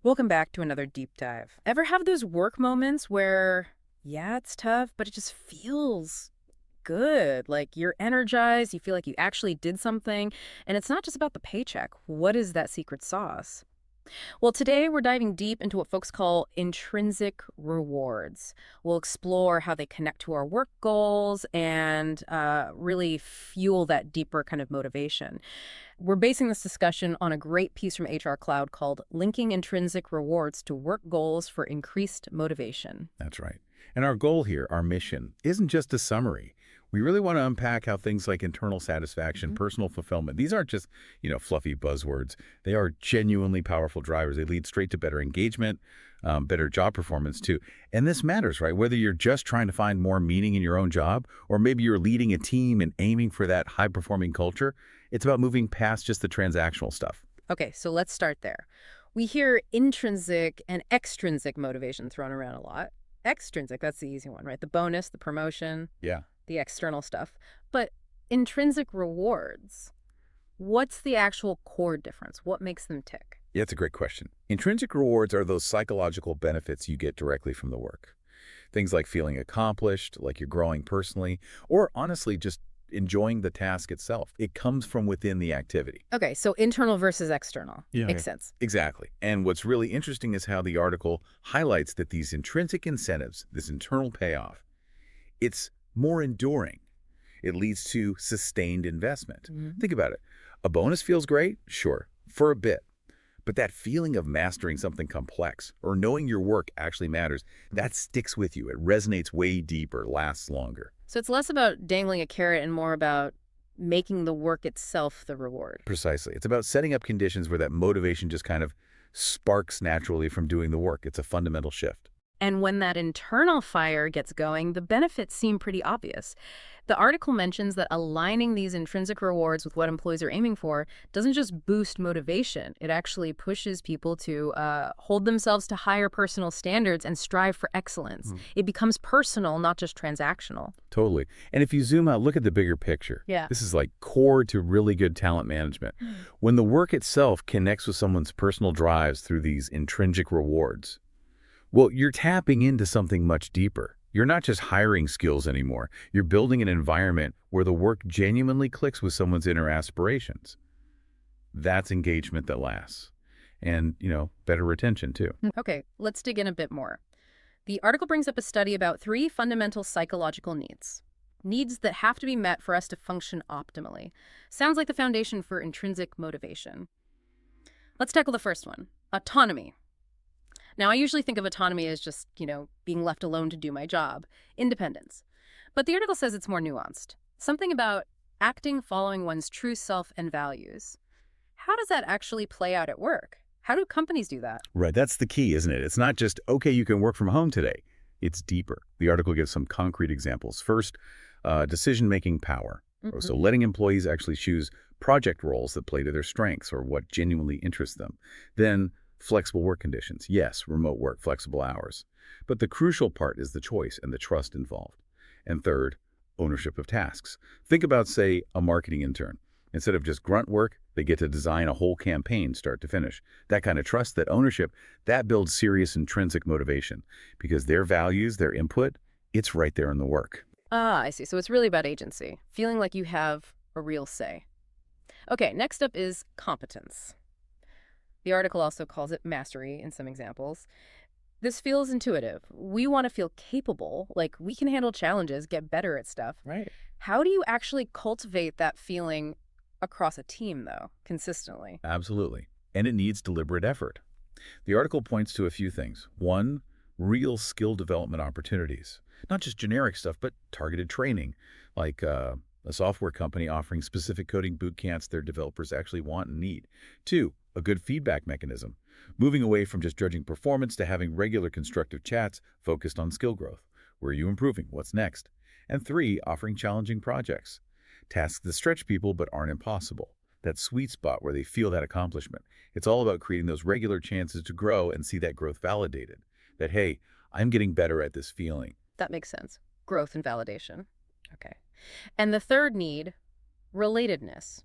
Welcome back to another deep dive. Ever have those work moments where, yeah, it's tough, but it just feels good? Like you're energized, you feel like you actually did something, and it's not just about the paycheck. What is that secret sauce? Well, today we're diving deep into what folks call intrinsic rewards. We'll explore how they connect to our work goals and really fuel that deeper kind of motivation. We're basing this discussion on a great piece from HR Cloud called Linking Intrinsic Rewards to Work Goals for Increased Motivation. That's right. And our goal here, our mission, isn't just a summary. We really want to unpack how things like internal satisfaction, Mhm. personal fulfillment, these aren't just, fluffy buzzwords. They are genuinely powerful drivers. They lead straight to better engagement, better job performance too. And this matters, right? Whether you're just trying to find more meaning in your own job, or maybe you're leading a team and aiming for that high-performing culture, it's about moving past just the transactional stuff. Okay, so let's start there. We hear intrinsic and extrinsic motivation thrown around a lot. Extrinsic, that's the easy one, right? The bonus, the promotion, Yeah. the external stuff. But intrinsic rewards, what's the actual core difference? What makes them tick? Yeah, it's a great question. Intrinsic rewards are those psychological benefits you get directly from the work. Things like feeling accomplished, like you're growing personally, or honestly, just enjoying the task itself. It comes from within the activity. Okay, so internal versus external. Yeah. Makes sense. Exactly. And what's really interesting is how the article highlights that these intrinsic incentives, this internal payoff, it's more enduring. It leads to sustained investment. Mhm. Think about it. A bonus feels great, sure, for a bit. But that feeling of mastering something complex or knowing your work actually matters, that sticks with you. It resonates way deeper, lasts longer. So it's less about dangling a carrot and more about making the work itself the reward. Precisely. It's about setting up conditions where that motivation just kind of sparks naturally from doing the work. It's a fundamental shift. And when that internal fire gets going, the benefits seem pretty obvious. The article mentions that aligning these intrinsic rewards with what employees are aiming for doesn't just boost motivation. It actually pushes people to hold themselves to higher personal standards and strive for excellence. It becomes personal, not just transactional. Totally. And if you zoom out, look at the bigger picture. Yeah. This is like core to really good talent management. When the work itself connects with someone's personal drives through these intrinsic rewards, well, you're tapping into something much deeper. You're not just hiring skills anymore. You're building an environment where the work genuinely clicks with someone's inner aspirations. That's engagement that lasts. And, better retention too. Okay, let's dig in a bit more. The article brings up a study about three fundamental psychological needs. Needs that have to be met for us to function optimally. Sounds like the foundation for intrinsic motivation. Let's tackle the first one, autonomy. Now, I usually think of autonomy as just, being left alone to do my job, independence. But the article says it's more nuanced. Something about acting following one's true self and values. How does that actually play out at work? How do companies do that? Right, that's the key, isn't it? It's not just, okay, you can work from home today. It's deeper. The article gives some concrete examples. First, decision-making power. So letting employees actually choose project roles that play to their strengths or what genuinely interests them. Then, flexible work conditions. Yes, remote work, flexible hours. But the crucial part is the choice and the trust involved. And third, ownership of tasks. Think about, say, a marketing intern. Instead of just grunt work, they get to design a whole campaign start to finish. That kind of trust, that ownership, that builds serious intrinsic motivation because their values, their input, it's right there in the work. Ah, I see. So it's really about agency, feeling like you have a real say. Okay, next up is competence. The article also calls it mastery in some examples. This feels intuitive. We want to feel capable, like we can handle challenges, get better at stuff. Right. How do you actually cultivate that feeling across a team, though, consistently? Absolutely. And it needs deliberate effort. The article points to a few things. One, real skill development opportunities. Not just generic stuff, but targeted training, like a software company offering specific coding boot camps their developers actually want and need. Two, a good feedback mechanism, moving away from just judging performance to having regular constructive chats focused on skill growth. Where are you improving? What's next? And three, offering challenging projects. Tasks that stretch people but aren't impossible. That sweet spot where they feel that accomplishment. It's all about creating those regular chances to grow and see that growth validated. That, hey, I'm getting better at this feeling. That makes sense. Growth and validation. Okay. And the third need, relatedness.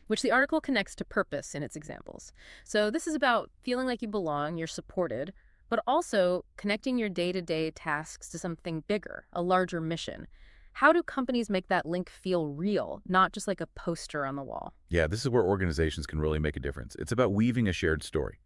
which the article connects to purpose in its examples. So this is about feeling like you belong, you're supported, but also connecting your day-to-day tasks to something bigger, a larger mission. How do companies make that link feel real, not just like a poster on the wall? Yeah, this is where organizations can really make a difference. It's about weaving a shared story.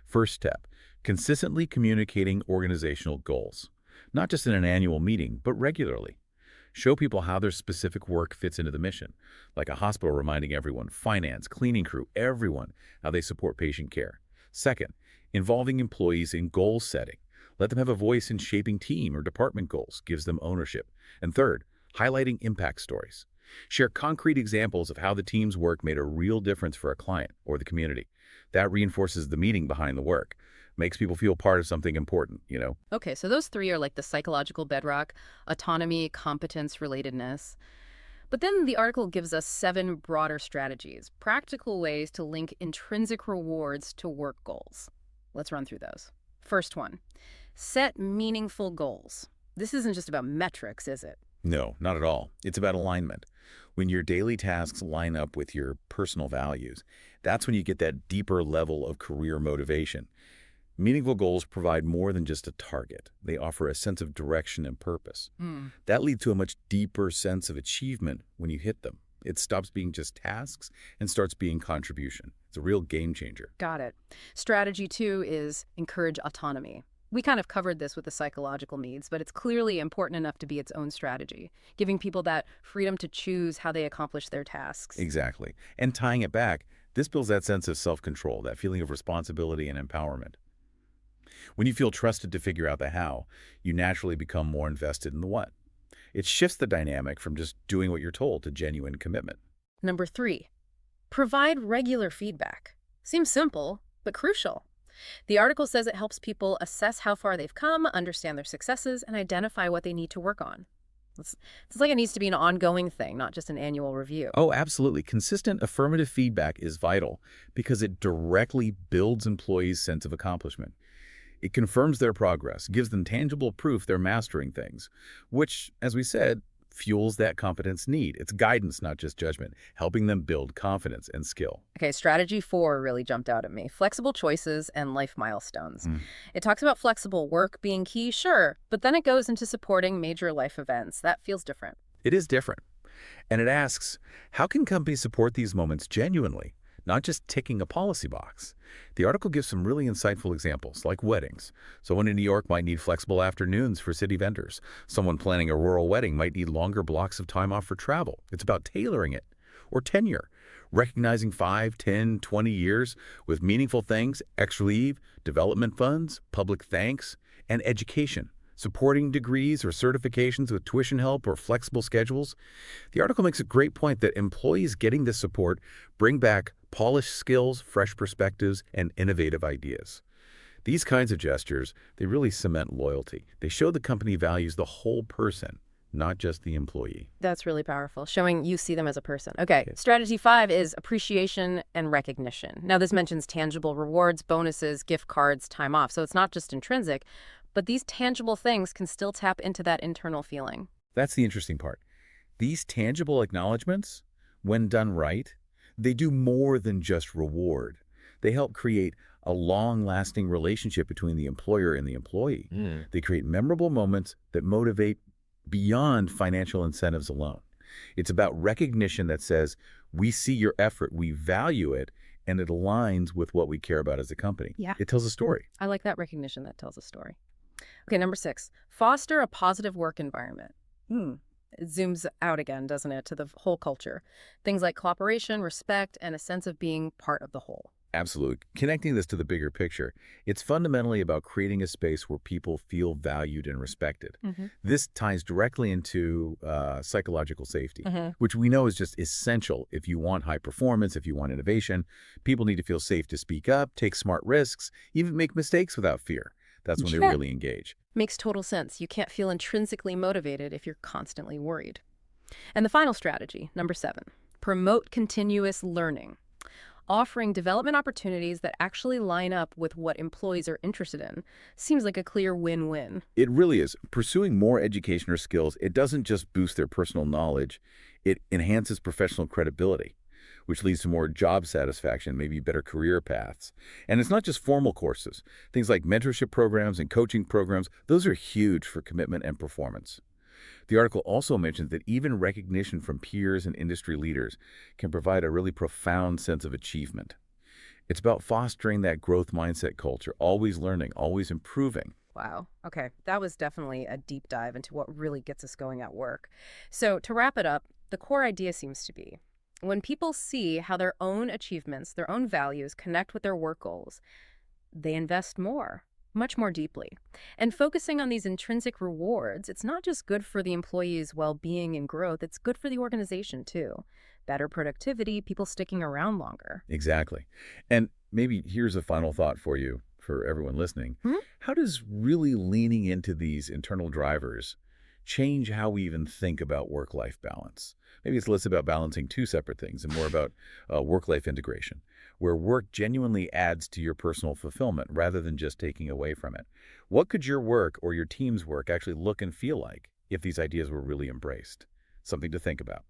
First step, consistently communicating organizational goals. Not just in an annual meeting, but regularly. Show people how their specific work fits into the mission, like a hospital reminding everyone, finance, cleaning crew, everyone, how they support patient care. Second, involving employees in goal setting. Let them have a voice in shaping team or department goals, gives them ownership. And third, highlighting impact stories. Share concrete examples of how the team's work made a real difference for a client or the community. That reinforces the meaning behind the work, makes people feel part of something important. Okay, so those three are like the psychological bedrock: autonomy, competence, relatedness. But then the article gives us 7 broader strategies, practical ways to link intrinsic rewards to work goals. Let's run through those. First one, set meaningful goals. This isn't just about metrics, is it? No, not at all. It's about alignment. When your daily tasks line up with your personal values, that's when you get that deeper level of career motivation. Meaningful goals provide more than just a target. They offer a sense of direction and purpose. Hmm. That leads to a much deeper sense of achievement when you hit them. It stops being just tasks and starts being contribution. It's a real game changer. Got it. Strategy 2 is encourage autonomy. We kind of covered this with the psychological needs, but it's clearly important enough to be its own strategy, giving people that freedom to choose how they accomplish their tasks. Exactly. And tying it back, this builds that sense of self-control, that feeling of responsibility and empowerment. When you feel trusted to figure out the how, you naturally become more invested in the what. It shifts the dynamic from just doing what you're told to genuine commitment. Number 3, provide regular feedback. Seems simple, but crucial. The article says it helps people assess how far they've come, understand their successes, and identify what they need to work on. It's like it needs to be an ongoing thing, not just an annual review. Oh, absolutely. Consistent affirmative feedback is vital because it directly builds employees' sense of accomplishment. It confirms their progress, gives them tangible proof they're mastering things, which, as we said, fuels that competence need. It's guidance, not just judgment, helping them build confidence and skill. Okay, strategy 4 really jumped out at me. Flexible choices and life milestones. Mm. It talks about flexible work being key, sure, but then it goes into supporting major life events. That feels different. It is different. And it asks, how can companies support these moments genuinely, not just ticking a policy box? The article gives some really insightful examples, like weddings. Someone in New York might need flexible afternoons for city vendors. Someone planning a rural wedding might need longer blocks of time off for travel. It's about tailoring it. Or tenure, recognizing 5, 10, 20 years with meaningful things, extra leave, development funds, public thanks, and education. Supporting degrees or certifications with tuition help or flexible schedules. The article makes a great point that employees getting this support bring back polished skills, fresh perspectives, and innovative ideas. These kinds of gestures, they really cement loyalty. They show the company values the whole person, not just the employee. That's really powerful, showing you see them as a person. Okay, Okay. strategy 5 is appreciation and recognition. Now, this mentions tangible rewards, bonuses, gift cards, time off. So it's not just intrinsic, but these tangible things can still tap into that internal feeling. That's the interesting part. These tangible acknowledgments, when done right, they do more than just reward. They help create a long-lasting relationship between the employer and the employee. They create memorable moments that motivate beyond financial incentives alone. It's about recognition that says, we see your effort, we value it, and it aligns with what we care about as a company. Yeah. It tells a story. I like that recognition that tells a story. Okay, number 6, foster a positive work environment. It zooms out again, doesn't it, to the whole culture. Things like cooperation, respect, and a sense of being part of the whole. Absolutely. Connecting this to the bigger picture, it's fundamentally about creating a space where people feel valued and respected. This ties directly into psychological safety, which we know is just essential if you want high performance, if you want innovation. People need to feel safe to speak up, take smart risks, even make mistakes without fear. That's when they Yeah. really engage. Makes total sense. You can't feel intrinsically motivated if you're constantly worried. And the final strategy, number 7, promote continuous learning. Offering development opportunities that actually line up with what employees are interested in seems like a clear win-win. It really is. Pursuing more education or skills, it doesn't just boost their personal knowledge, it enhances professional credibility. which leads to more job satisfaction, maybe better career paths. And it's not just formal courses. Things like mentorship programs and coaching programs, those are huge for commitment and performance. The article also mentions that even recognition from peers and industry leaders can provide a really profound sense of achievement. It's about fostering that growth mindset culture, always learning, always improving. Wow. Okay. That was definitely a deep dive into what really gets us going at work. So, to wrap it up, the core idea seems to be when people see how their own achievements, their own values connect with their work goals, they invest more, much more deeply. And focusing on these intrinsic rewards, it's not just good for the employee's well being and growth, it's good for the organization too. Better productivity, people sticking around longer. Exactly. And maybe here's a final thought for you, for everyone listening. Hmm? How does really leaning into these internal drivers change how we even think about work-life balance? Maybe it's less about balancing two separate things and more about work-life integration, where work genuinely adds to your personal fulfillment rather than just taking away from it. What could your work or your team's work actually look and feel like if these ideas were really embraced? Something to think about.